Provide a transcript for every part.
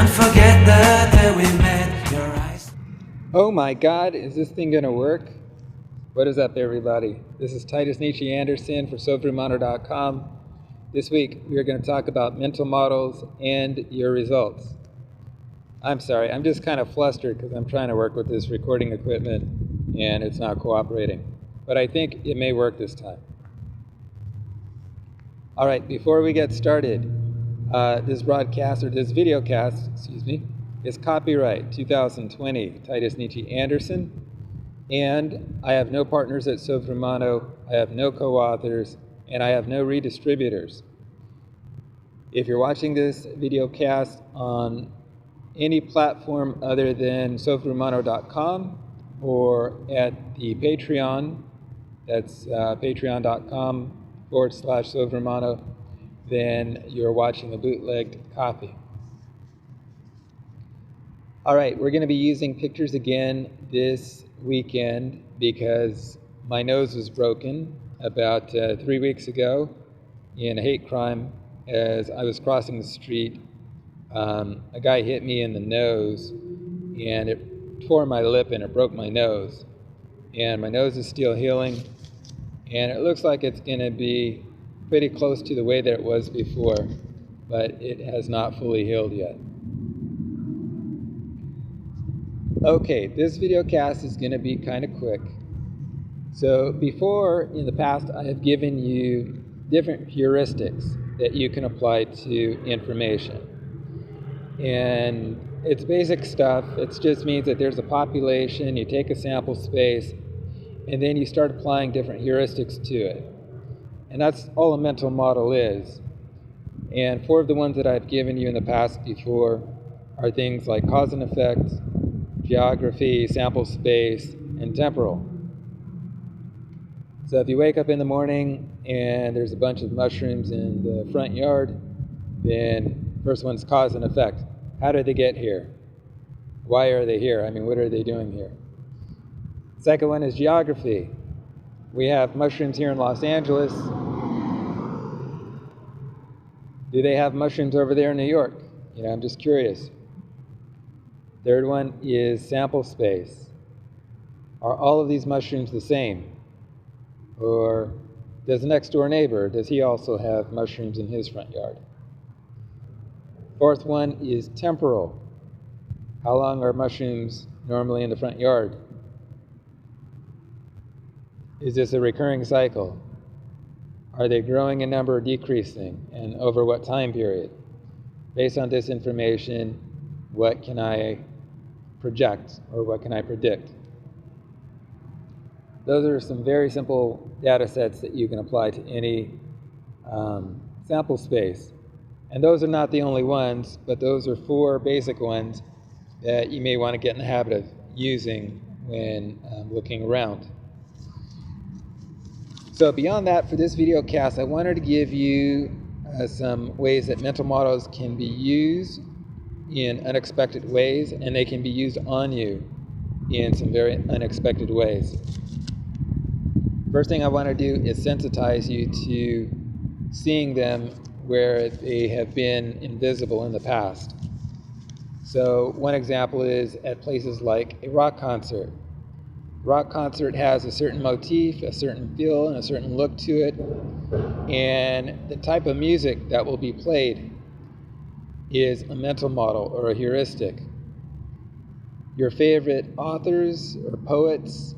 can't forget the day we met. Your eyes. Oh my God, is this thing gonna work? What is up, everybody? This is Titus Nietzsche Anderson for SoFrumano.com. This week, we are going to talk about mental models and your results. I'm sorry, I'm just kind of flustered because I'm trying to work with this recording equipment and it's not cooperating. But I think it may work this time. All right, before we get started, this videocast, is copyright 2020 Titus Nietzsche Anderson. And I have no partners at SoFrumano, I have no co-authors, and I have no redistributors. If you're watching this videocast on any platform other than SoFrumano.com or at the Patreon, that's patreon.com/SoFrumano, then you're watching a bootlegged copy. All right, we're going to be using pictures again this weekend because my nose was broken about 3 weeks ago in a hate crime. As I was crossing the street, a guy hit me in the nose and it tore my lip and it broke my nose. And my nose is still healing and it looks like it's going to be pretty close to the way that it was before, but it has not fully healed yet. Okay, this video cast is going to be kind of quick. So before, in the past, I have given you different heuristics that you can apply to information. And it's basic stuff. It just means that there's a population, you take a sample space, and then you start applying different heuristics to it. And that's all a mental model is. And 4 of the ones that I've given you in the past before are things like cause and effect, geography, sample space, and temporal. So if you wake up in the morning and there's a bunch of mushrooms in the front yard, then first one's cause and effect. How did they get here? Why are they here? I mean, what are they doing here? Second one is geography. We have mushrooms here in Los Angeles. Do they have mushrooms over there in New York? I'm just curious. Third one is sample space. Are all of these mushrooms the same? Or does the next door neighbor, does he also have mushrooms in his front yard? Fourth one is temporal. How long are mushrooms normally in the front yard? Is this a recurring cycle? Are they growing in number or decreasing? And over what time period? Based on this information, what can I project or what can I predict? Those are some very simple data sets that you can apply to any sample space. And those are not the only ones, but those are 4 basic ones that you may want to get in the habit of using when looking around. So beyond that, for this video cast, I wanted to give you some ways that mental models can be used in unexpected ways, and they can be used on you in some very unexpected ways. First thing I want to do is sensitize you to seeing them where they have been invisible in the past. So one example is at places like a rock concert. Rock concert has a certain motif, a certain feel, and a certain look to it. And the type of music that will be played is a mental model or a heuristic. Your favorite authors or poets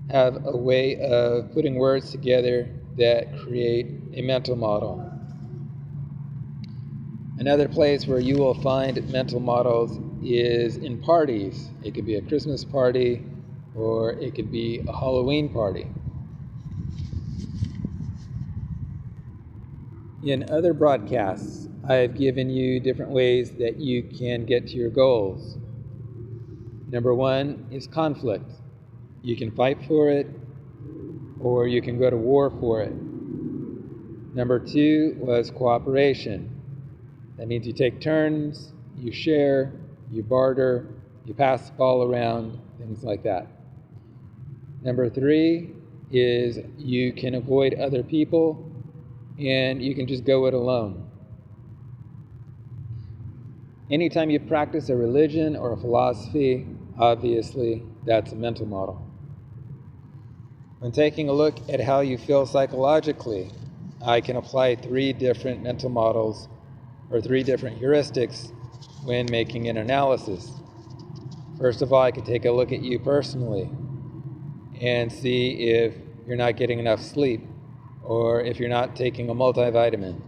have a way of putting words together that create a mental model. Another place where you will find mental models is in parties. It could be a Christmas party or it could be a Halloween party. In other broadcasts, I've given you different ways that you can get to your goals. Number 1 is conflict. You can fight for it, or you can go to war for it. Number 2 was cooperation. That means you take turns, you share, you barter, you pass the ball around, things like that. Number 3 is you can avoid other people, and you can just go it alone. Anytime you practice a religion or a philosophy, obviously that's a mental model. When taking a look at how you feel psychologically, I can apply 3 different mental models or 3 different heuristics when making an analysis. First of all, I could take a look at you personally and see if you're not getting enough sleep or if you're not taking a multivitamin.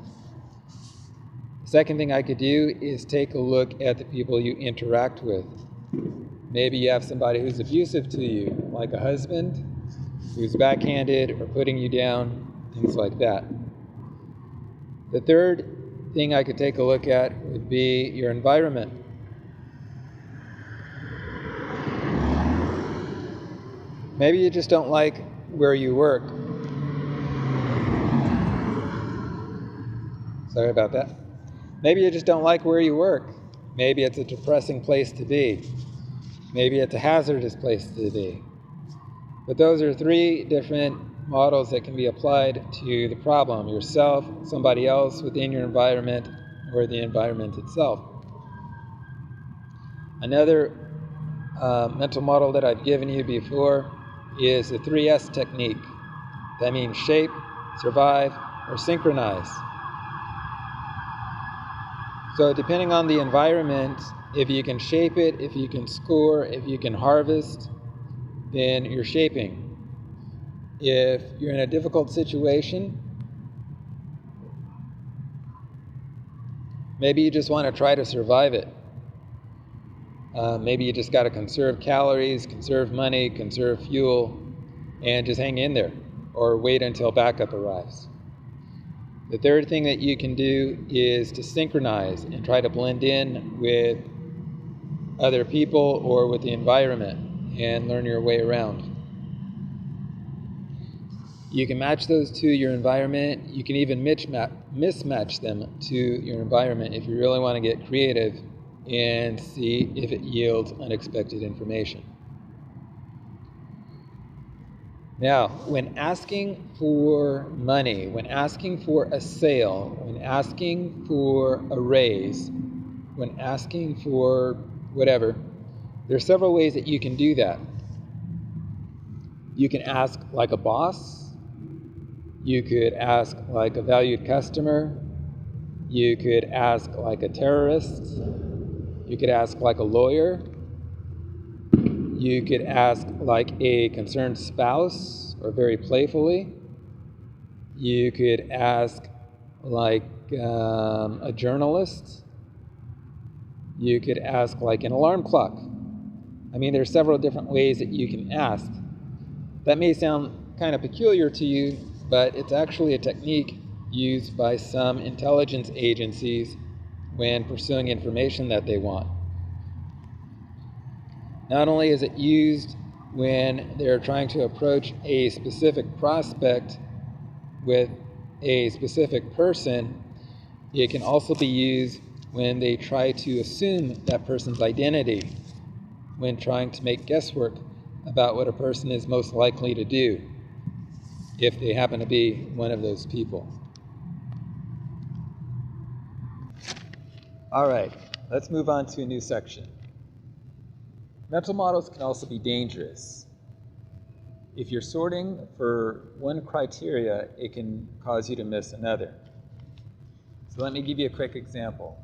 The second thing I could do is take a look at the people you interact with. Maybe you have somebody who's abusive to you, like a husband who's backhanded or putting you down, things like that. The third thing I could take a look at would be your environment. Maybe you just don't like where you work. Sorry about that. Maybe you just don't like where you work. Maybe it's a depressing place to be. Maybe it's a hazardous place to be. But those are 3 different models that can be applied to the problem: yourself, somebody else within your environment, or the environment itself. Another mental model that I've given you before is the 3S technique. That means shape, survive, or synchronize. So depending on the environment, if you can shape it, if you can score, if you can harvest, then you're shaping. If you're in a difficult situation, maybe you just want to try to survive it. Maybe you just got to conserve calories, conserve money, conserve fuel, and just hang in there or wait until backup arrives. The third thing that you can do is to synchronize and try to blend in with other people or with the environment and learn your way around. You can match those to your environment. You can even mismatch them to your environment if you really want to get creative and see if it yields unexpected information. Now, when asking for money, when asking for a sale, when asking for a raise, when asking for whatever, there are several ways that you can do that. You can ask like a boss. You could ask like a valued customer. You could ask like a terrorist. You could ask like a lawyer. You could ask like a concerned spouse, or very playfully. You could ask like a journalist. You could ask like an alarm clock. I mean, there are several different ways that you can ask. That may sound kind of peculiar to you, but it's actually a technique used by some intelligence agencies when pursuing information that they want. Not only is it used when they're trying to approach a specific prospect with a specific person, it can also be used when they try to assume that person's identity, when trying to make guesswork about what a person is most likely to do, if they happen to be one of those people. All right, let's move on to a new section. Mental models can also be dangerous. If you're sorting for one criteria, it can cause you to miss another. So let me give you a quick example.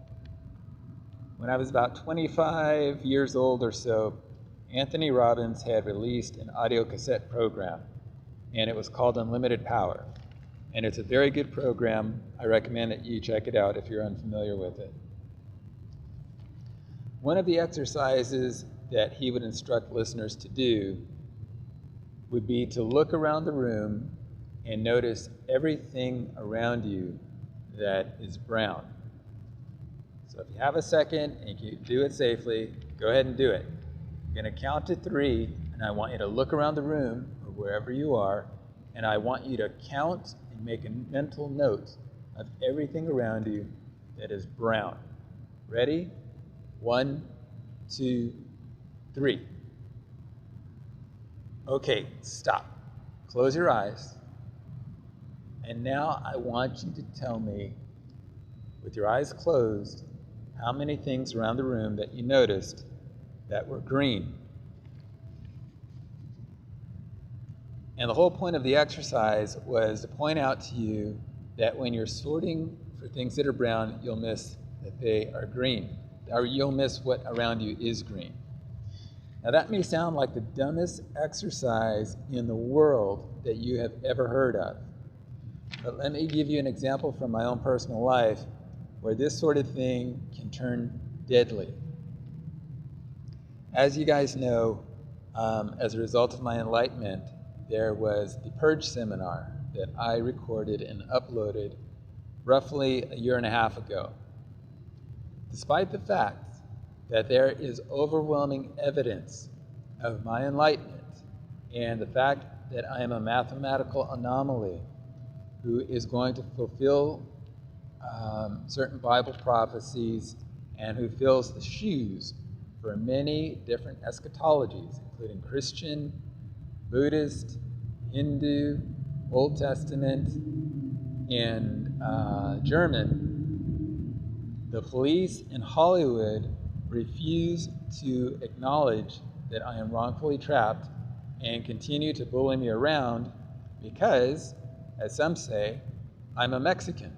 When I was about 25 years old or so, Anthony Robbins had released an audio cassette program, and it was called Unlimited Power. And it's a very good program. I recommend that you check it out if you're unfamiliar with it. One of the exercises that he would instruct listeners to do would be to look around the room and notice everything around you that is brown. So if you have a second and you can do it safely, go ahead and do it. I'm going to count to 3, and I want you to look around the room or wherever you are, and I want you to count and make a mental note of everything around you that is brown. Ready? 1, 2, 3. Okay, stop. Close your eyes. And now I want you to tell me, with your eyes closed, how many things around the room that you noticed that were green. And the whole point of the exercise was to point out to you that when you're sorting for things that are brown, you'll miss that they are green, or you'll miss what around you is green. Now that may sound like the dumbest exercise in the world that you have ever heard of. But let me give you an example from my own personal life where this sort of thing can turn deadly. As you guys know, as a result of my enlightenment, there was the Purge seminar that I recorded and uploaded roughly a year and a half ago. Despite the fact that there is overwhelming evidence of my enlightenment and the fact that I am a mathematical anomaly who is going to fulfill certain Bible prophecies and who fills the shoes for many different eschatologies, including Christian, Buddhist, Hindu, Old Testament, and German, the police in Hollywood refuse to acknowledge that I am wrongfully trapped and continue to bully me around because, as some say, I'm a Mexican.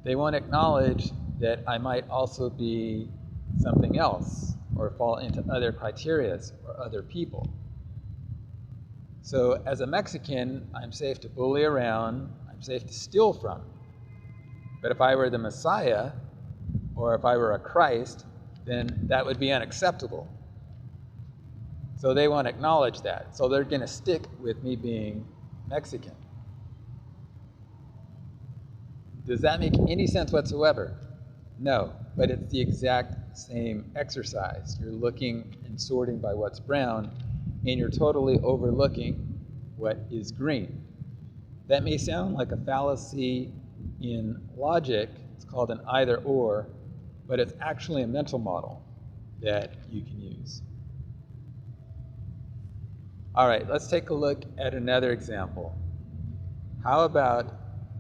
They won't acknowledge that I might also be something else or fall into other criterias or other people. So as a Mexican, I'm safe to bully around, I'm safe to steal from. But if I were the Messiah, or if I were a Christ, then that would be unacceptable. So they won't acknowledge that. So they're going to stick with me being Mexican. Does that make any sense whatsoever? No, but it's the exact same exercise. You're looking and sorting by what's brown, and you're totally overlooking what is green. That may sound like a fallacy in logic. It's called an either or, but it's actually a mental model that you can use. All right, let's take a look at another example. How about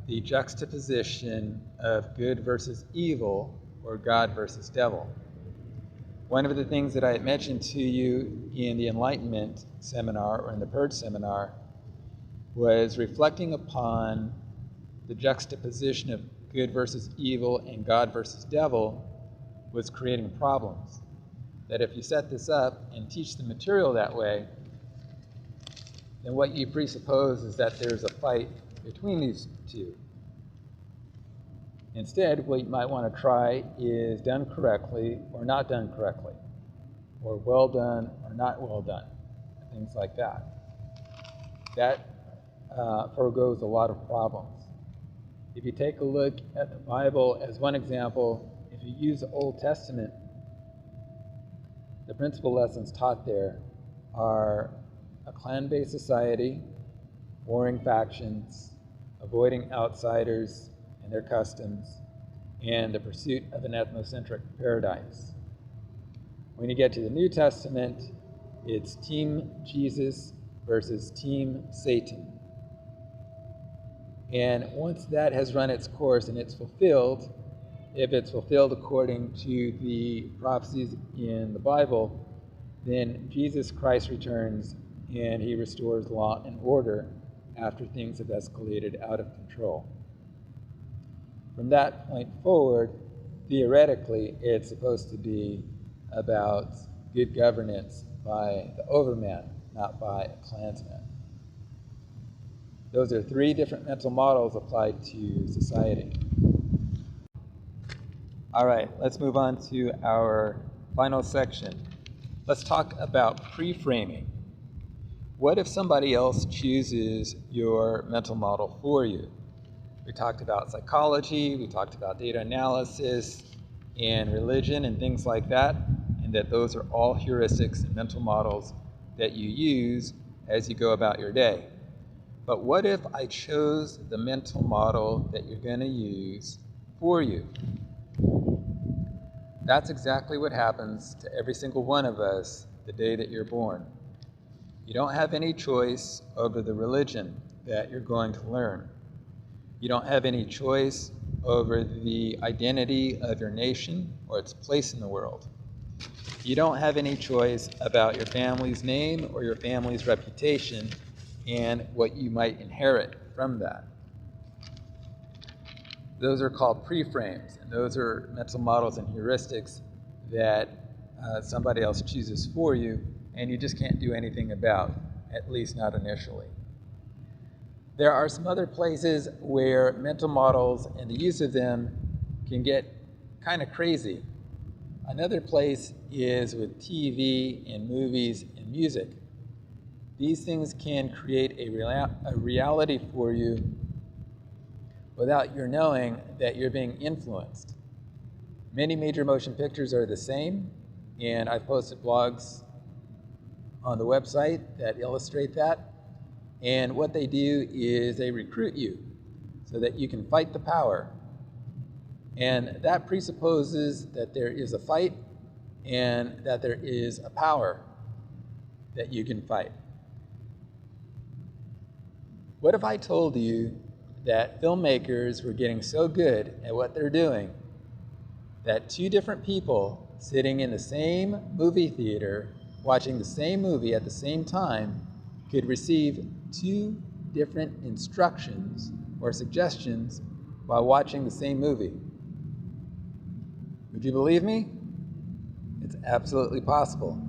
the juxtaposition of good versus evil, or God versus devil? One of the things that I had mentioned to you in the Enlightenment seminar, or in the Purge seminar, was reflecting upon the juxtaposition of good versus evil and God versus devil was creating problems. That if you set this up and teach the material that way, then what you presuppose is that there's a fight between these two. Instead, what you might want to try is done correctly or not done correctly, or well done or not well done, things like that. That foregoes a lot of problems. If you take a look at the Bible as one example, if you use the Old Testament, the principal lessons taught there are a clan-based society, warring factions, avoiding outsiders and their customs, and the pursuit of an ethnocentric paradise. When you get to the New Testament, it's Team Jesus versus Team Satan. And once that has run its course and it's fulfilled, if it's fulfilled according to the prophecies in the Bible, then Jesus Christ returns and he restores law and order after things have escalated out of control. From that point forward, theoretically, it's supposed to be about good governance by the overman, not by a clansman. Those are three different mental models applied to society. All right, let's move on to our final section. Let's talk about pre-framing. What if somebody else chooses your mental model for you? We talked about psychology, we talked about data analysis, and religion and things like that, and that those are all heuristics and mental models that you use as you go about your day. But what if I chose the mental model that you're going to use for you? That's exactly what happens to every single one of us the day that you're born. You don't have any choice over the religion that you're going to learn. You don't have any choice over the identity of your nation or its place in the world. You don't have any choice about your family's name or your family's reputation and what you might inherit from that. Those are called preframes, and those are mental models and heuristics that somebody else chooses for you, and you just can't do anything about, at least not initially. There are some other places where mental models and the use of them can get kind of crazy. Another place is with TV and movies and music. These things can create a reality for you without your knowing that you're being influenced. Many major motion pictures are the same, and I've posted blogs on the website that illustrate that. And what they do is they recruit you so that you can fight the power. And that presupposes that there is a fight and that there is a power that you can fight. What if I told you that filmmakers were getting so good at what they're doing that two different people sitting in the same movie theater watching the same movie at the same time could receive two different instructions or suggestions while watching the same movie? Would you believe me? It's absolutely possible.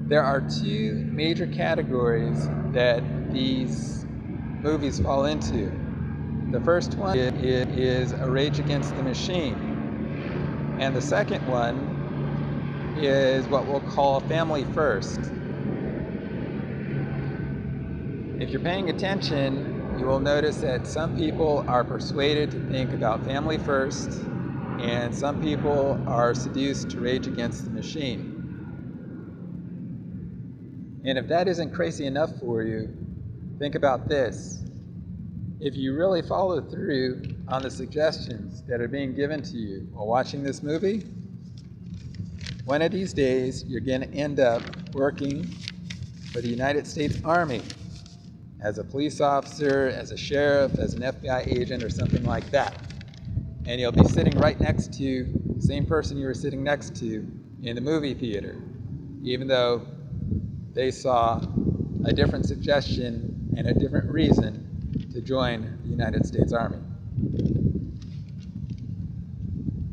There are two major categories that these movies fall into. The first one is a Rage Against the Machine, and the second one is what we'll call Family First. If you're paying attention, you will notice that some people are persuaded to think about family first, and some people are seduced to Rage Against the Machine. And if that isn't crazy enough for you, think about this. If you really follow through on the suggestions that are being given to you while watching this movie, one of these days you're going to end up working for the United States Army as a police officer, as a sheriff, as an FBI agent, or something like that. And you'll be sitting right next to the same person you were sitting next to in the movie theater, even though they saw a different suggestion and a different reason to join the United States Army.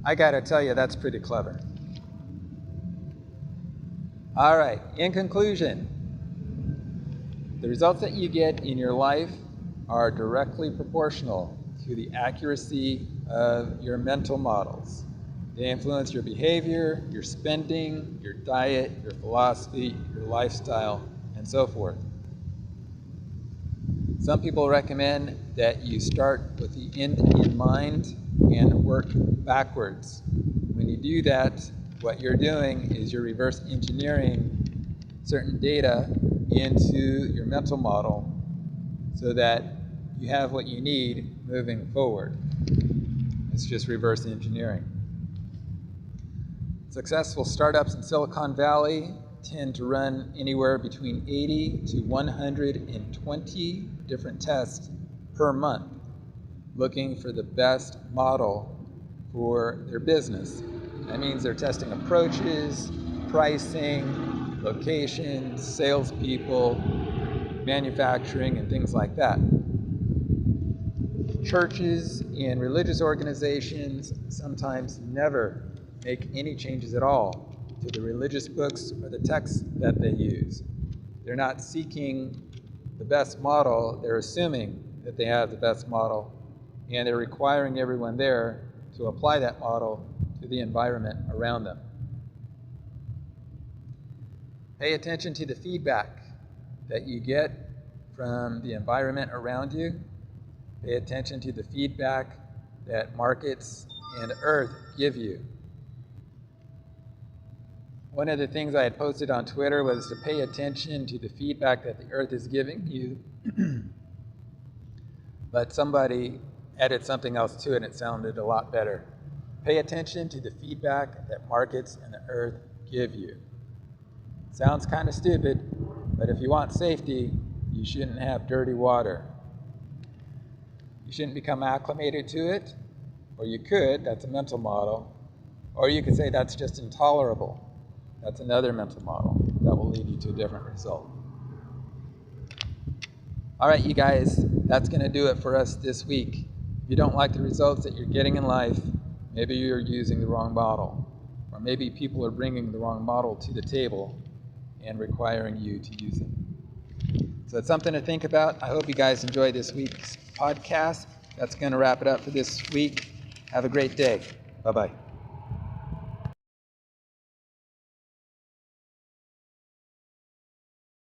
I gotta tell you, that's pretty clever. All right, in conclusion, the results that you get in your life are directly proportional to the accuracy of your mental models. They influence your behavior, your spending, your diet, your philosophy, your lifestyle, and so forth. Some people recommend that you start with the end in mind and work backwards. When you do that, what you're doing is you're reverse engineering certain data into your mental model so that you have what you need moving forward. It's just reverse engineering. Successful startups in Silicon Valley tend to run anywhere between 80 to 120 different tests per month, looking for the best model for their business. That means they're testing approaches, pricing, locations, salespeople, manufacturing, and things like that. Churches and religious organizations sometimes never make any changes at all to the religious books or the texts that they use. They're not seeking the best model, they're assuming that they have the best model, and they're requiring everyone there to apply that model to the environment around them. Pay attention to the feedback that you get from the environment around you. Pay attention to the feedback that markets and Earth give you. One of the things I had posted on Twitter was to pay attention to the feedback that the Earth is giving you, but somebody added something else to it and it sounded a lot better. Pay attention to the feedback that markets and the Earth give you. Sounds kind of stupid, but if you want safety, you shouldn't have dirty water. You shouldn't become acclimated to it, or you could, that's a mental model, or you could say that's just intolerable. That's another mental model that will lead you to a different result. All right, you guys, that's going to do it for us this week. If you don't like the results that you're getting in life, maybe you're using the wrong model, or maybe people are bringing the wrong model to the table and requiring you to use it. So it's something to think about. I hope you guys enjoy this week's podcast. That's going to wrap it up for this week. Have a great day. Bye-bye.